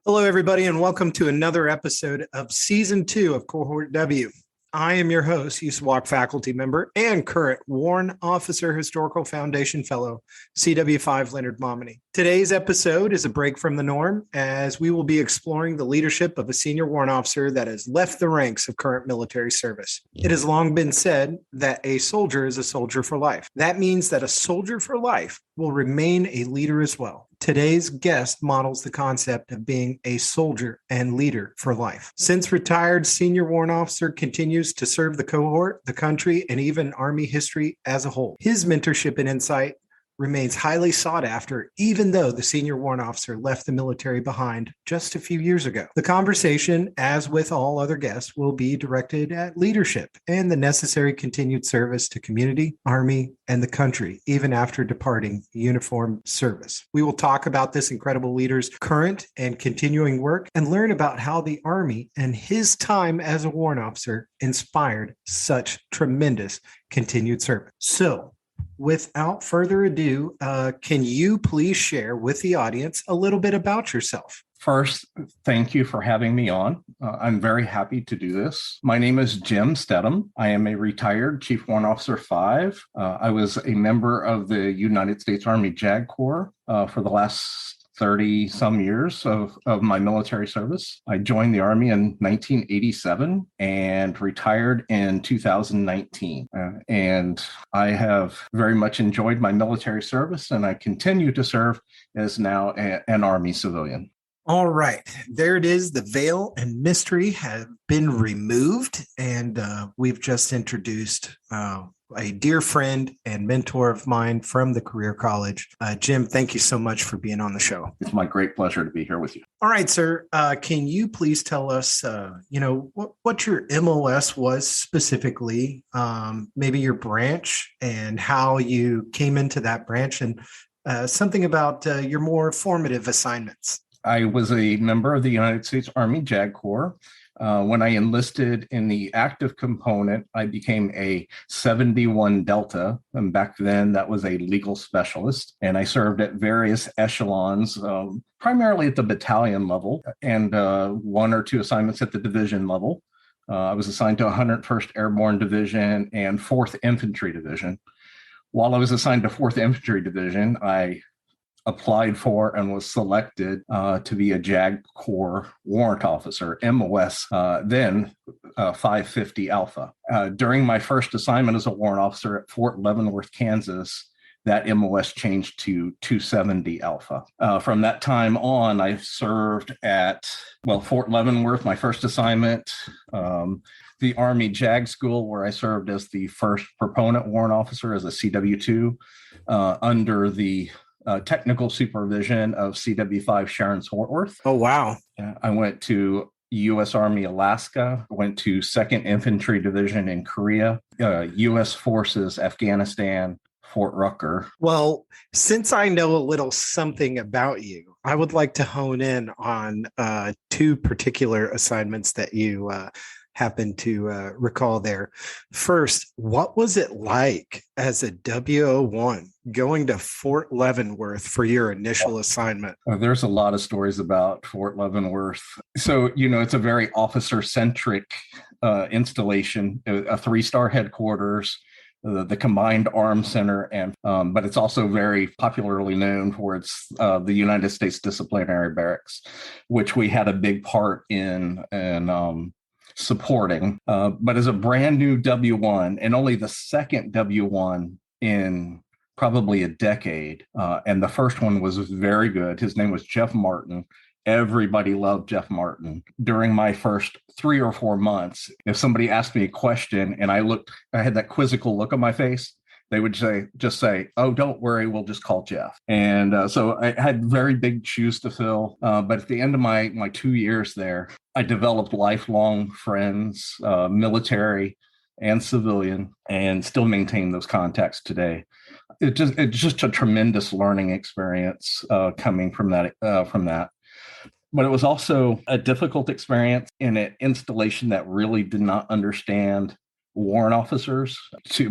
Hello, everybody, and welcome to another episode of Season 2 of Cohort W. I am your host, USAWOC faculty member and current Warrant Officer Historical Foundation Fellow, CW5 Leonard Momini. Today's episode is a break from the norm, as we will be exploring the leadership of a senior warrant officer that has left the ranks of current military service. It has long been said that a soldier is a soldier for life. That means that a soldier for life will remain a leader as well. Today's guest models the concept of being a soldier and leader for life. Since retired senior warrant officer continues to serve the cohort, the country, and even Army history as a whole. His mentorship and insight remains highly sought after, even though the senior warrant officer left the military behind just a few years ago. The conversation, as with all other guests, will be directed at leadership and the necessary continued service to community, Army, and the country, even after departing uniformed service. We will talk about this incredible leader's current and continuing work and learn about how the Army and his time as a warrant officer inspired such tremendous continued service. So, without further ado, can you please share with the audience a little bit about yourself? First, thank you for having me on. I'm very happy to do this. My name is Jim Steddum. I am a retired Chief Warrant Officer 5. I was a member of the United States Army JAG Corps for the last 30 some years of my military service. I joined the Army in 1987 and retired in 2019. And I have very much enjoyed my military service, and I continue to serve as now an Army civilian. All right, there it is. The veil and mystery have been removed, and we've just introduced a dear friend and mentor of mine from the Career College. Jim, thank you so much for being on the show. It's my great pleasure to be here with you. All right, sir. Can you please tell us, what your MOS was specifically, maybe your branch and how you came into that branch, and something about your more formative assignments? I was a member of the United States Army JAG Corps. When I enlisted in the active component, I became a 71 Delta. And back then, that was a legal specialist. And I served at various echelons, primarily at the battalion level, and one or two assignments at the division level. I was assigned to 101st Airborne Division and 4th Infantry Division. While I was assigned to 4th Infantry Division, I applied for and was selected to be a JAG Corps Warrant Officer, MOS, then 550 Alpha. During my first assignment as a Warrant Officer at Fort Leavenworth, Kansas, that MOS changed to 270 Alpha. From that time on, I served at, Fort Leavenworth, my first assignment, the Army JAG School, where I served as the first proponent Warrant Officer as a CW2 under the technical supervision of CW5 Sharon Swartworth. Oh, wow. I went to U.S. Army Alaska, went to 2nd Infantry Division in Korea, U.S. Forces, Afghanistan, Fort Rucker. Well, since I know a little something about you, I would like to hone in on two particular assignments that you happen to recall there. First, what was it like as a W01 going to Fort Leavenworth for your initial assignment? There's a lot of stories about Fort Leavenworth. So, it's a very officer-centric installation, a 3-star headquarters, the Combined Arms Center, and but it's also very popularly known for its the United States Disciplinary Barracks, which we had a big part in supporting. But as a brand new W1, and only the second W1 in probably a decade, and the first one was very good. His name was Jeff Martin. Everybody loved Jeff Martin. During my first 3 or 4 months, if somebody asked me a question and I had that quizzical look on my face, they would just say, "Oh, don't worry, we'll just call Jeff." And so I had very big shoes to fill. But at the end of my 2 years there, I developed lifelong friends, military and civilian, and still maintain those contacts today. It's just a tremendous learning experience coming from that. But it was also a difficult experience in an installation that really did not understand warrant officers.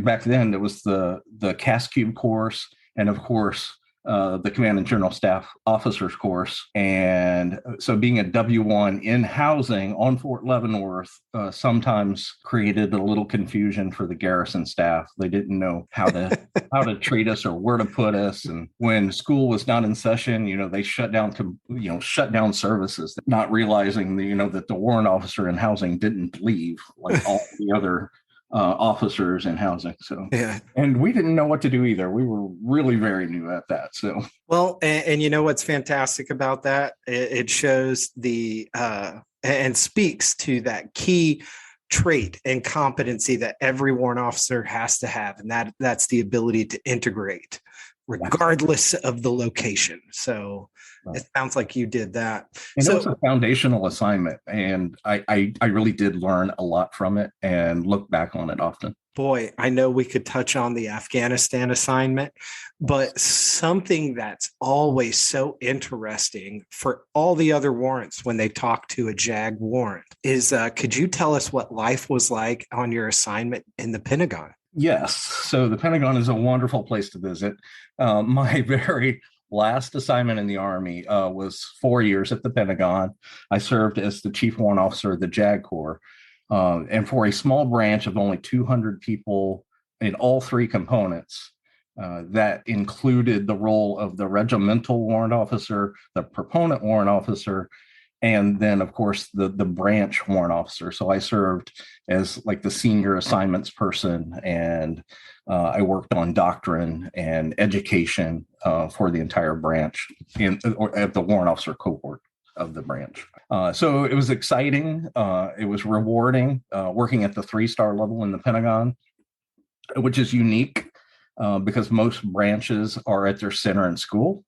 Back then, there was the CAS Cube course, and of course, the Command and General Staff Officers course. And so being a W1 in housing on Fort Leavenworth sometimes created a little confusion for the garrison staff. They didn't know how to treat us or where to put us. And when school was not in session, they shut down services, not realizing that the warrant officer in housing didn't leave like all the other officers in housing. So, yeah. And we didn't know what to do either. We were really very new at that. So, well, and what's fantastic about that, it shows and speaks to that key trait and competency that every warrant officer has to have. And that's the ability to integrate regardless of the location. So it sounds like you did that. And it was a foundational assignment, and I really did learn a lot from it and look back on it often. Boy, I know we could touch on the Afghanistan assignment, but something that's always so interesting for all the other warrants when they talk to a JAG warrant is, could you tell us what life was like on your assignment in the Pentagon? Yes. So the Pentagon is a wonderful place to visit. My very last assignment in the Army was 4 years at the Pentagon. I served as the Chief Warrant Officer of the JAG Corps. And for a small branch of only 200 people in all three components, that included the role of the regimental warrant officer, the proponent warrant officer, and then, of course, the branch warrant officer. So I served as like the senior assignments person, and I worked on doctrine and education for the entire branch at the warrant officer cohort of the branch. So it was exciting. It was rewarding working at the 3-star level in the Pentagon, which is unique because most branches are at their center in school.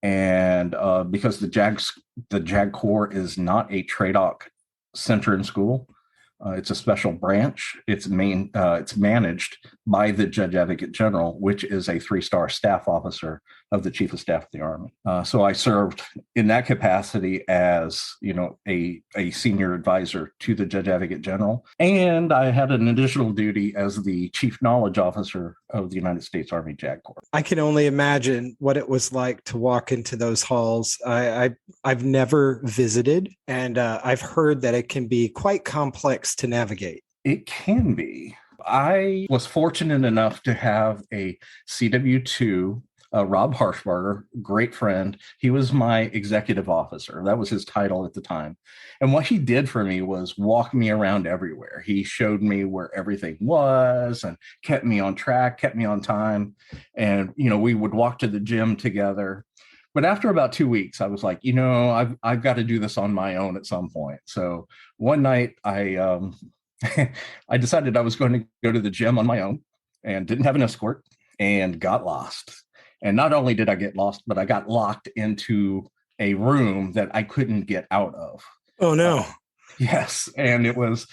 And because the JAG Corps is not a TRADOC center in school, it's a special branch. It's managed by the Judge Advocate General, which is a 3-star staff officer of the Chief of Staff of the Army. So I served in that capacity as, a senior advisor to the Judge Advocate General. And I had an additional duty as the Chief Knowledge Officer of the United States Army JAG Corps. I can only imagine what it was like to walk into those halls. I've never visited, and I've heard that it can be quite complex to navigate. It can be. I was fortunate enough to have a CW2, Rob Harshbarger, great friend. He was my executive officer. That was his title at the time. And what he did for me was walk me around everywhere. He showed me where everything was and kept me on track, kept me on time. And, we would walk to the gym together. But after about 2 weeks, I was like, I've got to do this on my own at some point. So one night I decided I was going to go to the gym on my own and didn't have an escort and got lost. And not only did I get lost, but I got locked into a room that I couldn't get out of. Oh, no. Yes. And it was,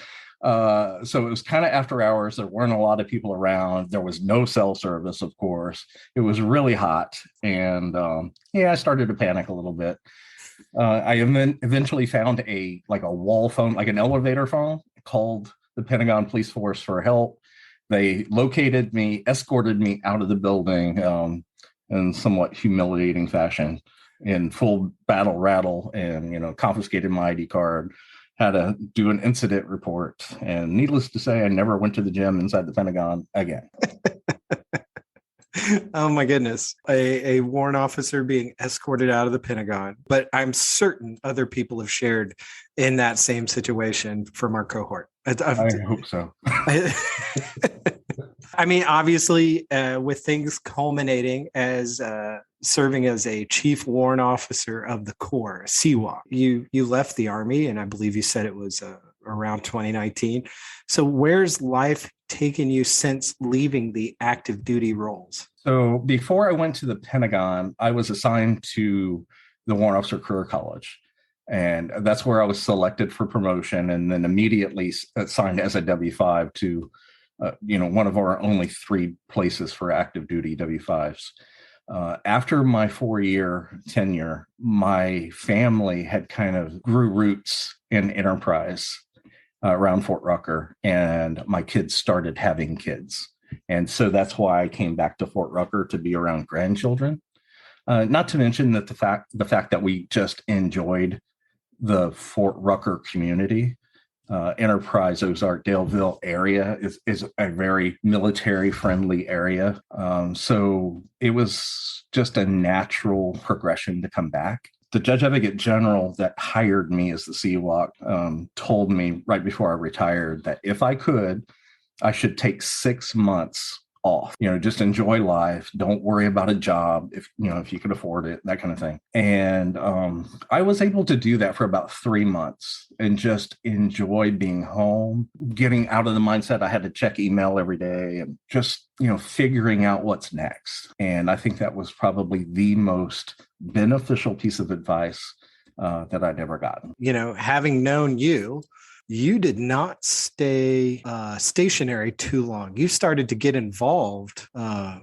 so it was kind of after hours. There weren't a lot of people around. There was no cell service, of course. It was really hot. And I started to panic a little bit. I eventually found a wall phone, like an elevator phone, called the Pentagon Police Force for help. They located me, escorted me out of the building in somewhat humiliating fashion, in full battle rattle, and confiscated my ID card, had to do an incident report, and needless to say, I never went to the gym inside the Pentagon again. Oh my goodness. A warrant officer being escorted out of the Pentagon. But I'm certain other people have shared in that same situation from our cohort. I hope so. I mean, obviously, with things culminating as serving as a chief warrant officer of the Corps, CWOC, you left the Army, and I believe you said it was around 2019. So where's life taken you since leaving the active duty roles? So before I went to the Pentagon, I was assigned to the Warrant Officer Career College. And that's where I was selected for promotion, and then immediately assigned as a W5 to one of our only 3 places for active duty W5s. After my 4-year tenure, my family had kind of grew roots in enterprise around Fort Rucker, and my kids started having kids. And so that's why I came back to Fort Rucker to be around grandchildren. Not to mention that the fact that we just enjoyed the Fort Rucker community. Enterprise Ozark Daleville area is a very military friendly area. So it was just a natural progression to come back. The Judge Advocate General that hired me as the CWOC told me right before I retired that if I could, I should take 6 months off, just enjoy life. Don't worry about a job if you could afford it, that kind of thing. And I was able to do that for about 3 months and just enjoy being home, getting out of the mindset I had to check email every day and just, figuring out what's next. And I think that was probably the most beneficial piece of advice that I'd ever gotten. Having known you did not stay stationary too long. You started to get involved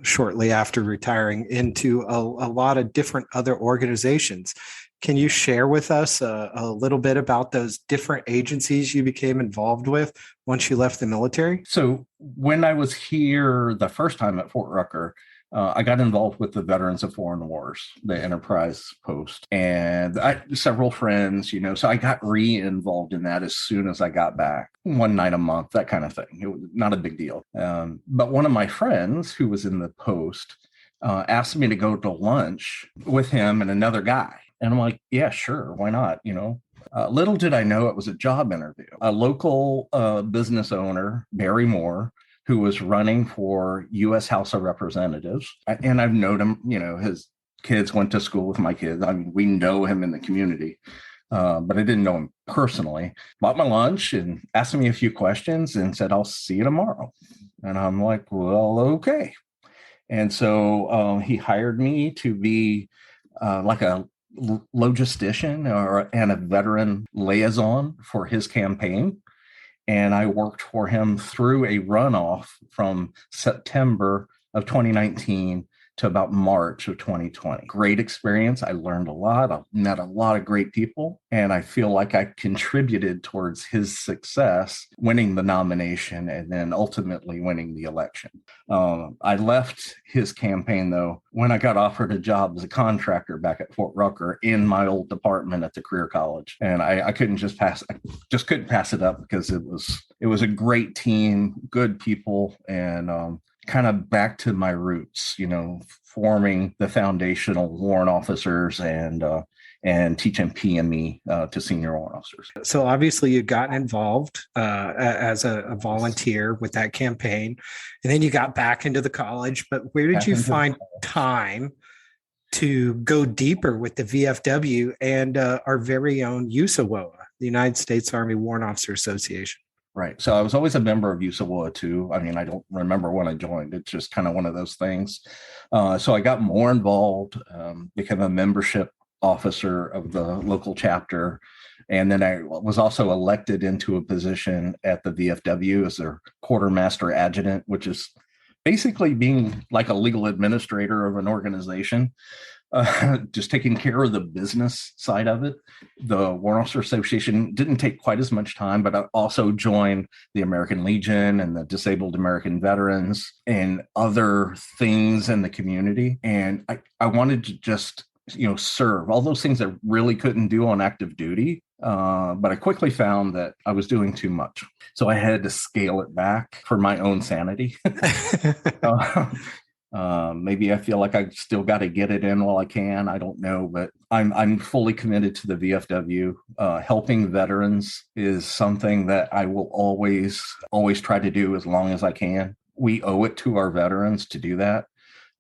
shortly after retiring into a lot of different other organizations. Can you share with us a little bit about those different agencies you became involved with once you left the military? So when I was here the first time at Fort Rucker, I got involved with the Veterans of Foreign Wars, the Enterprise Post, and several friends, so I got re-involved in that as soon as I got back, one night a month, that kind of thing. It was not a big deal. But one of my friends who was in the Post asked me to go to lunch with him and another guy. And I'm like, yeah, sure. Why not? Little did I know it was a job interview. A local business owner, Barry Moore, who was running for U.S. House of Representatives. And I've known him, his kids went to school with my kids. I mean, we know him in the community, but I didn't know him personally. Bought my lunch and asked me a few questions and said, I'll see you tomorrow. And I'm like, well, okay. And so he hired me to be like a logistician and a veteran liaison for his campaign. And I worked for him through a runoff from September of 2019 to about March of 2020. Great experience. I learned a lot. I met a lot of great people. And I feel like I contributed towards his success, winning the nomination and then ultimately winning the election. I left his campaign, though, when I got offered a job as a contractor back at Fort Rucker in my old department at the Career College. And I couldn't just couldn't pass it up because it was a great team, good people, and kind of back to my roots, forming the foundational warrant officers and teaching PME to senior warrant officers. So obviously you got involved as a volunteer with that campaign, and then you got back into the college. But where did you find time to go deeper with the VFW and our very own USAWOA, the United States Army Warrant Officer Association? Right. So I was always a member of USAWOA too. I mean, I don't remember when I joined. It's just kind of one of those things. So I got more involved, became a membership officer of the local chapter. And then I was also elected into a position at the VFW as their quartermaster adjutant, which is basically being like a legal administrator of an organization. Just taking care of the business side of it. The Warrant Officer Association didn't take quite as much time, but I also joined the American Legion and the Disabled American Veterans and other things in the community. And I wanted to just, serve all those things I really couldn't do on active duty. But I quickly found that I was doing too much. So I had to scale it back for my own sanity. Maybe I feel like I still got to get it in while I can. I don't know, but I'm fully committed to the VFW. Helping veterans is something that I will always try to do as long as I can. We owe it to our veterans to do that.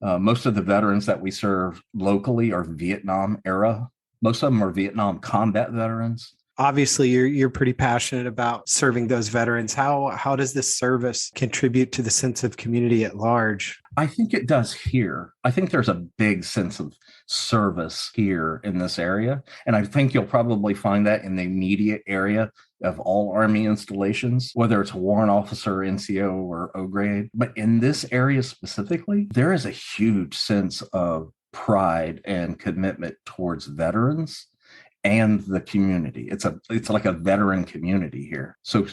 Most of the veterans that we serve locally are Vietnam era. Most of them are Vietnam combat veterans. Obviously, you're pretty passionate about serving those veterans. How does this service contribute to the sense of community at large? I think it does here. I think there's a big sense of service here in this area. And I think you'll probably find that in the immediate area of all Army installations, whether it's a warrant officer, NCO, or O grade. But in this area specifically, there is a huge sense of pride and commitment towards veterans and the community. It's like a veteran community here. So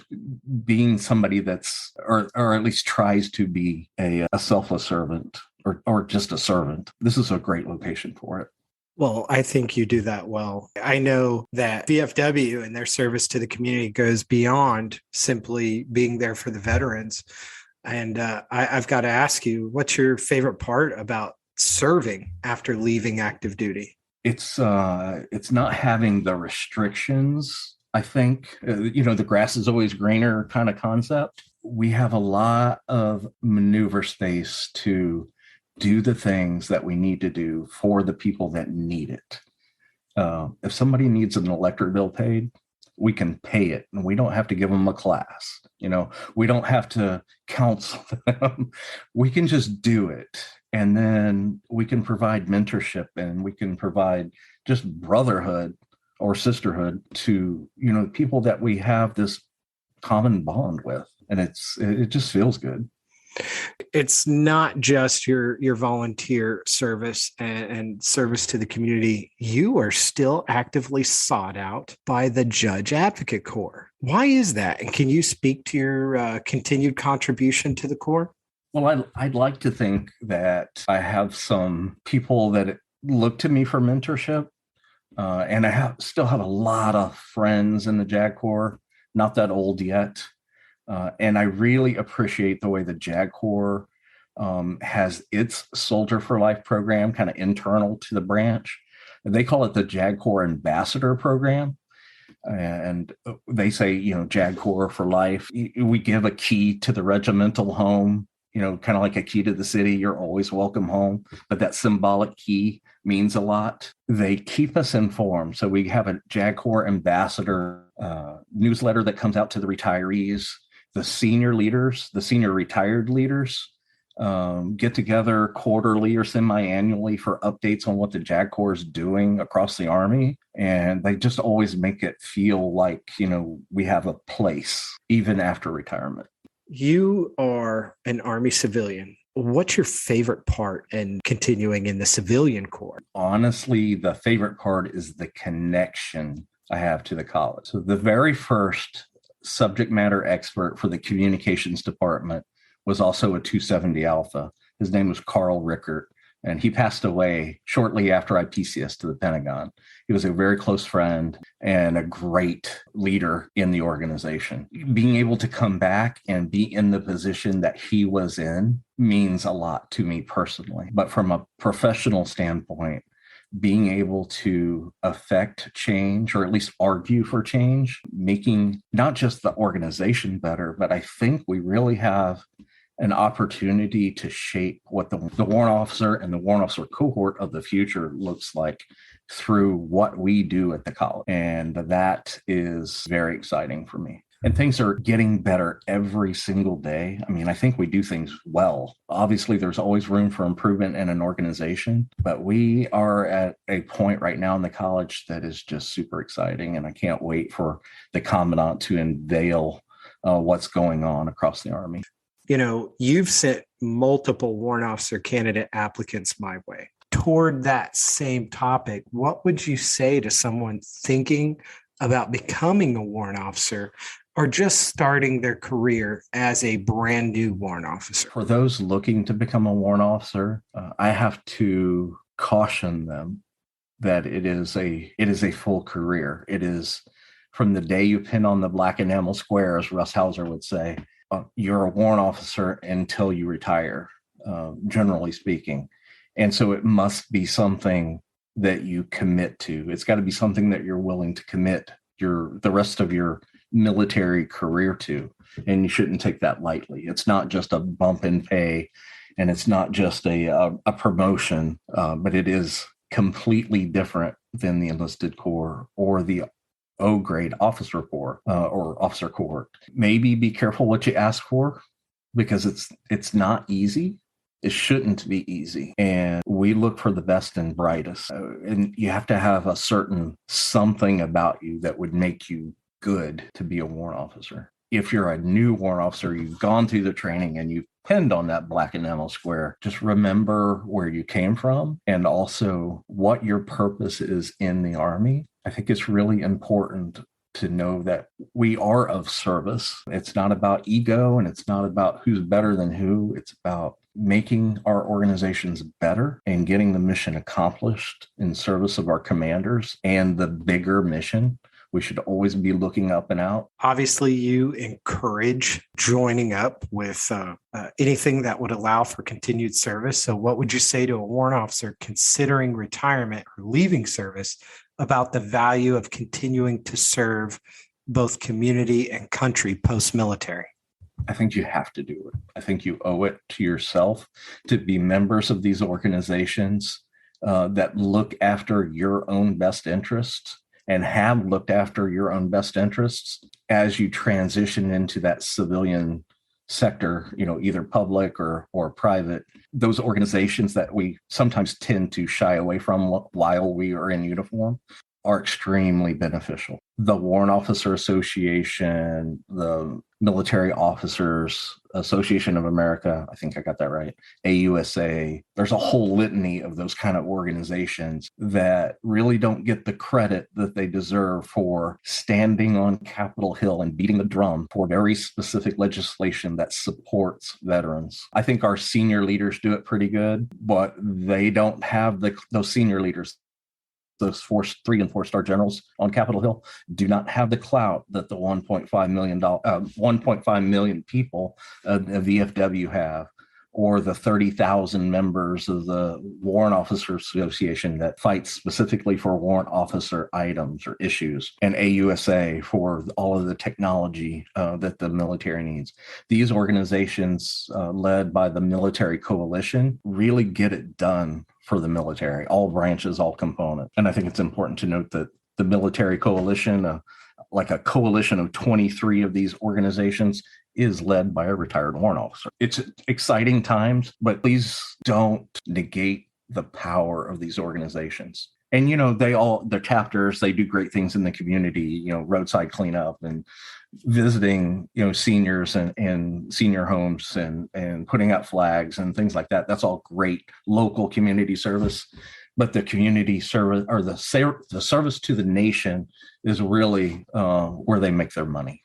being somebody that's, or at least tries to be a selfless servant or just a servant, this is a great location for it. Well, I think you do that well. I know that VFW and their service to the community goes beyond simply being there for the veterans. And I've got to ask you, what's your favorite part about serving after leaving active duty? It's not having the restrictions. I think, the grass is always greener kind of concept. We have a lot of maneuver space to do the things that we need to do for the people that need it. If somebody needs an electric bill paid, we can pay it, and we don't have to give them a class. We don't have to counsel them. We can just do it. And then we can provide mentorship, and we can provide just brotherhood or sisterhood to, people that we have this common bond with. And it just feels good. It's not just your volunteer service and service to the community. You are still actively sought out by the Judge Advocate Corps. Why is that? And can you speak to your continued contribution to the Corps? Well, I'd like to think that I have some people that look to me for mentorship. And I still have a lot of friends in the JAG Corps, not that old yet. And I really appreciate the way the JAG Corps has its Soldier for Life program kind of internal to the branch. They call it the JAG Corps Ambassador Program. And they say, JAG Corps for Life. We give a key to the regimental home, kind of like a key to the city. You're always welcome home. But that symbolic key means a lot. They keep us informed. So we have a JAG Corps Ambassador newsletter that comes out to the retirees. The senior leaders, the senior retired leaders, get together quarterly or semi-annually for updates on what the JAG Corps is doing across the Army. And they just always make it feel like, we have a place even after retirement. You are an Army civilian. What's your favorite part in continuing in the civilian corps? Honestly, the favorite part is the connection I have to the college. So the very first subject matter expert for the communications department was also a 270 Alpha. His name was Carl Rickert, and he passed away shortly after I PCS to the Pentagon. He was a very close friend and a great leader in the organization. Being able to come back and be in the position that he was in means a lot to me personally. But from a professional standpoint, being able to affect change, or at least argue for change, making not just the organization better, but I think we really have an opportunity to shape what the warrant officer and the warrant officer cohort of the future looks like through what we do at the college. And that is very exciting for me. And things are getting better every single day. I mean, I think we do things well. Obviously, there's always room for improvement in an organization, but we are at a point right now in the college that is just super exciting. And I can't wait for the commandant to unveil what's going on across the Army. You've sent multiple warrant officer candidate applicants my way. Toward that same topic, what would you say to someone thinking about becoming a warrant officer or just starting their career as a brand new warrant officer? For those looking to become a warrant officer, I have to caution them that it is a full career. It is from the day you pin on the black enamel square, as Russ Hauser would say, you're a warrant officer until you retire, generally speaking. And so it must be something that you commit to. It's got to be something that you're willing to commit the rest of your military career to. And you shouldn't take that lightly. It's not just a bump in pay, and it's not just a promotion, but it is completely different than the enlisted corps or the O-grade officer corps or officer cohort. Maybe be careful what you ask for, because it's not easy. It shouldn't be easy. And we look for the best and brightest. And you have to have a certain something about you that would make you good to be a warrant officer. If you're a new warrant officer, you've gone through the training and you've pinned on that black enamel square. Just remember where you came from and also what your purpose is in the Army. I think it's really important to know that we are of service. It's not about ego and it's not about who's better than who. It's about making our organizations better and getting the mission accomplished in service of our commanders and the bigger mission. We should always be looking up and out. Obviously, you encourage joining up with anything that would allow for continued service. So what would you say to a warrant officer considering retirement or leaving service about the value of continuing to serve both community and country post-military? I think you have to do it. I think you owe it to yourself to be members of these organizations that look after your own best interests and have looked after your own best interests as you transition into that civilian sector, either public or private. Those organizations that we sometimes tend to shy away from while we are in uniform are extremely beneficial. The Warrant Officer Association, the Military Officers Association of America, I think I got that right, AUSA, there's a whole litany of those kind of organizations that really don't get the credit that they deserve for standing on Capitol Hill and beating the drum for very specific legislation that supports veterans. I think our senior leaders do it pretty good, but they don't have those senior leaders. Those 3 and 4 star generals on Capitol Hill do not have the clout that the 1.5 million people of VFW have, or the 30,000 members of the Warrant Officer Association that fights specifically for warrant officer items or issues, and AUSA for all of the technology that the military needs. These organizations led by the Military Coalition really get it done for the military, all branches, all components. And I think it's important to note that the Military Coalition, like a coalition of 23 of these organizations, is led by a retired warrant officer. It's exciting times, but please don't negate the power of these organizations. And, their chapters, they do great things in the community, roadside cleanup and visiting, seniors and senior homes and putting out flags and things like that. That's all great local community service. But the community service or the service to the nation is really where they make their money.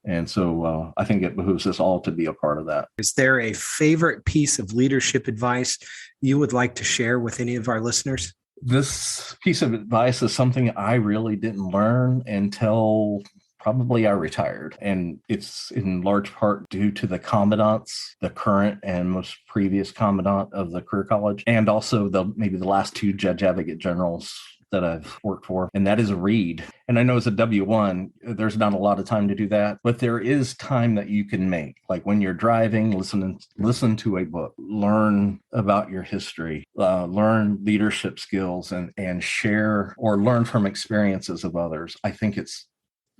And so I think it behooves us all to be a part of that. Is there a favorite piece of leadership advice you would like to share with any of our listeners? This piece of advice is something I really didn't learn until probably I retired. And it's in large part due to the commandants, the current and most previous commandant of the Career College, and also maybe the last 2 judge advocate generals that I've worked for, and that is read. And I know as a W1, there's not a lot of time to do that, but there is time that you can make. Like when you're driving, listen to a book, learn about your history, learn leadership skills and share or learn from experiences of others. I think it's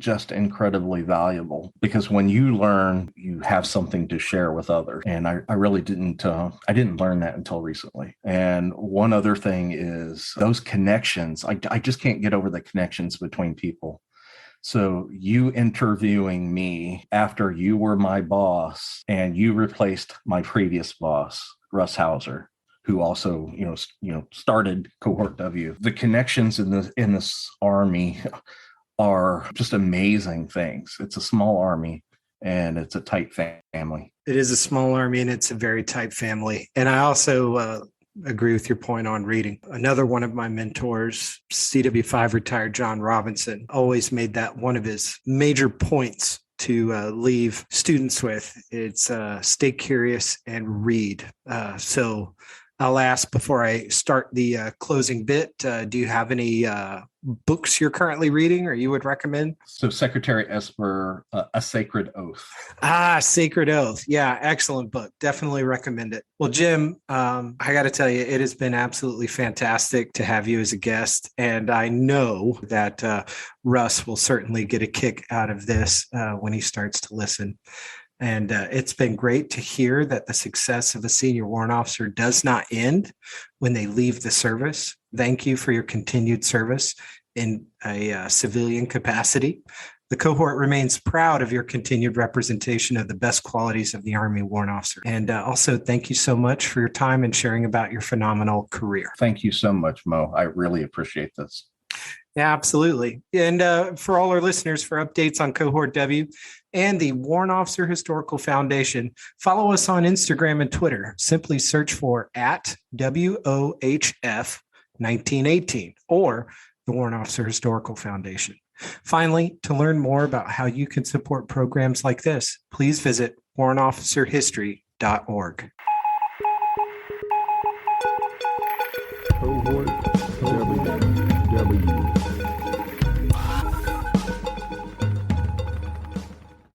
just incredibly valuable because when you learn, you have something to share with others. And I really didn't learn that until recently. And one other thing is those connections. I just can't get over the connections between people. So you interviewing me after you were my boss and you replaced my previous boss, Russ Hauser, who also, started Cohort W. The connections in this Army are just amazing things. It's a small Army and it's a tight family. It is a small Army and it's a very tight family. And I also agree with your point on reading. Another one of my mentors, CW5 retired John Robinson, always made that one of his major points to leave students with. It's stay curious and read. So I'll ask before I start the closing bit, do you have any books you're currently reading or you would recommend? So Secretary Esper, A Sacred Oath. Sacred Oath. Yeah, excellent book. Definitely recommend it. Well, Jim, I got to tell you, it has been absolutely fantastic to have you as a guest. And I know that Russ will certainly get a kick out of this when he starts to listen. And it's been great to hear that the success of a senior warrant officer does not end when they leave the service. Thank you for your continued service in a civilian capacity. The cohort remains proud of your continued representation of the best qualities of the Army Warrant Officer. And also, thank you so much for your time and sharing about your phenomenal career. Thank you so much, Mo. I really appreciate this. Yeah, absolutely. And for all our listeners, for updates on Cohort W and the Warrant Officer Historical Foundation, follow us on Instagram and Twitter. Simply search for @WOHF1918 or the Warrant Officer Historical Foundation. Finally, to learn more about how you can support programs like this, please visit warrantofficerhistory.org. Cohort